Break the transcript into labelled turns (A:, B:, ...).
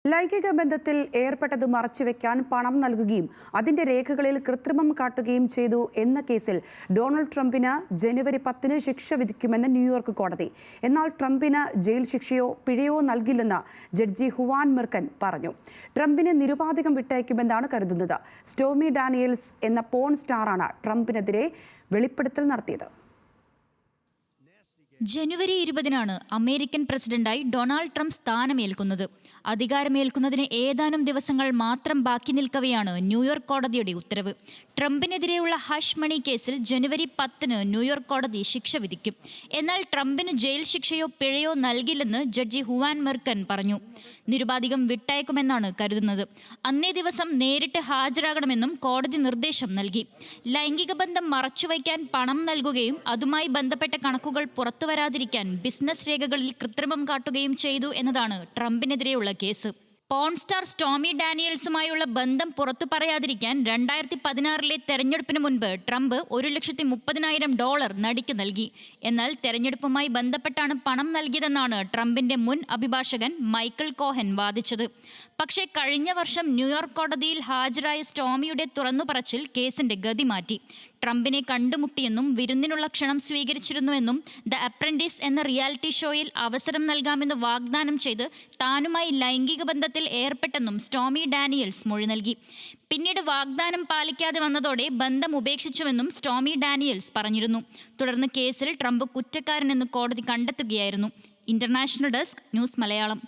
A: ലൈംഗിക ബന്ധത്തിൽ ഏർപ്പെട്ടത് മറച്ചുവെക്കാൻ പണം നൽകുകയും അതിന്റെ രേഖകളിൽ കൃത്രിമം കാട്ടുകയും ചെയ്തു എന്ന കേസിൽ ഡൊണാൾഡ് ട്രംപിന് ജനുവരി 10 ശിക്ഷ വിധിക്കുമെന്ന് ന്യൂയോർക്ക് കോടതി. എന്നാൽ ട്രംപിന് ജയിൽ ശിക്ഷയോ പിഴയോ നൽകില്ലെന്ന് ജഡ്ജി ഹുവാൻ മിർക്കൻ പറഞ്ഞു. ട്രംപിനെ നിരുപാധികം വിട്ടയക്കുമെന്നാണ് കരുതുന്നത്. സ്റ്റോമി ഡാനിയൽസ് എന്ന പോൺ സ്റ്റാറാണ് ട്രംപിനെതിരെ വെളിപ്പെടുത്തൽ നടത്തിയത്.
B: ജനുവരി 20 അമേരിക്കൻ പ്രസിഡന്റായി ഡൊണാൾഡ് ട്രംപ് സ്ഥാനമേൽക്കുന്നത്. അധികാരമേൽക്കുന്നതിന് ഏതാനും ദിവസങ്ങൾ മാത്രം ബാക്കി നിൽക്കവെയാണ് ന്യൂയോർക്ക് കോടതിയുടെ ഉത്തരവ്. ട്രംപിനെതിരെയുള്ള ഹഷ് മണി കേസിൽ ജനുവരി 10 ന്യൂയോർക്ക് കോടതി ശിക്ഷ വിധിക്കും. എന്നാൽ ട്രംപിന് ജയിൽ ശിക്ഷയോ പിഴയോ നൽകില്ലെന്ന് ജഡ്ജി ഹുവാൻ മിർക്കൻ പറഞ്ഞു. നിരുപാധികം വിട്ടയക്കുമെന്നാണ് കരുതുന്നത്. അന്നേ ദിവസം നേരിട്ട് ഹാജരാകണമെന്നും കോടതി നിർദ്ദേശം നൽകി. ലൈംഗിക ബന്ധം മറച്ചുവയ്ക്കാൻ പണം നൽകുകയും അതുമായി ബന്ധപ്പെട്ട കണക്കുകൾ പുറത്തുവരാതിരിക്കാൻ ബിസിനസ് രേഖകളിൽ കൃത്രിമം കാട്ടുകയും ചെയ്തു എന്നതാണ് ട്രംപിനെതിരെയുള്ള കേസ്. പോൺ സ്റ്റാർ സ്റ്റോമി ഡാനിയൽസുമായുള്ള ബന്ധം പുറത്തു പറയാതിരിക്കാൻ 2016 തെരഞ്ഞെടുപ്പിന് മുൻപ് ട്രംപ് $130,000 നടിക്ക് നൽകി. എന്നാൽ തെരഞ്ഞെടുപ്പുമായി ബന്ധപ്പെട്ടാണ് പണം നൽകിയതെന്നാണ് ട്രംപിന്റെ മുൻ അഭിഭാഷകൻ മൈക്കിൾ കോഹൻ വാദിച്ചത്. പക്ഷേ കഴിഞ്ഞ വർഷം ന്യൂയോർക്ക് കോടതിയിൽ ഹാജരായ സ്റ്റോമിയുടെ തുറന്നുപറച്ചിൽ കേസിന്റെ ഗതി മാറ്റി. ട്രംപിനെ കണ്ടുമുട്ടിയെന്നും വിരുന്നിനുള്ള ക്ഷണം സ്വീകരിച്ചിരുന്നുവെന്നും ദ അപ്രന്റീസ് എന്ന റിയാലിറ്റി ഷോയിൽ അവസരം നൽകാമെന്ന് വാഗ്ദാനം ചെയ്ത് താനുമായി ലൈംഗിക ബന്ധത്തിൽ ഏർപ്പെട്ടെന്നും സ്റ്റോമി ഡാനിയൽസ് മൊഴി നൽകി. പിന്നീട് വാഗ്ദാനം പാലിക്കാതെ വന്നതോടെ ബന്ധം ഉപേക്ഷിച്ചുവെന്നും സ്റ്റോമി ഡാനിയൽസ് പറഞ്ഞിരുന്നു. തുടർന്ന് കേസിൽ ട്രംപ് കുറ്റക്കാരനെന്ന് കോടതി കണ്ടെത്തുകയായിരുന്നു. International desk, news Malayalam.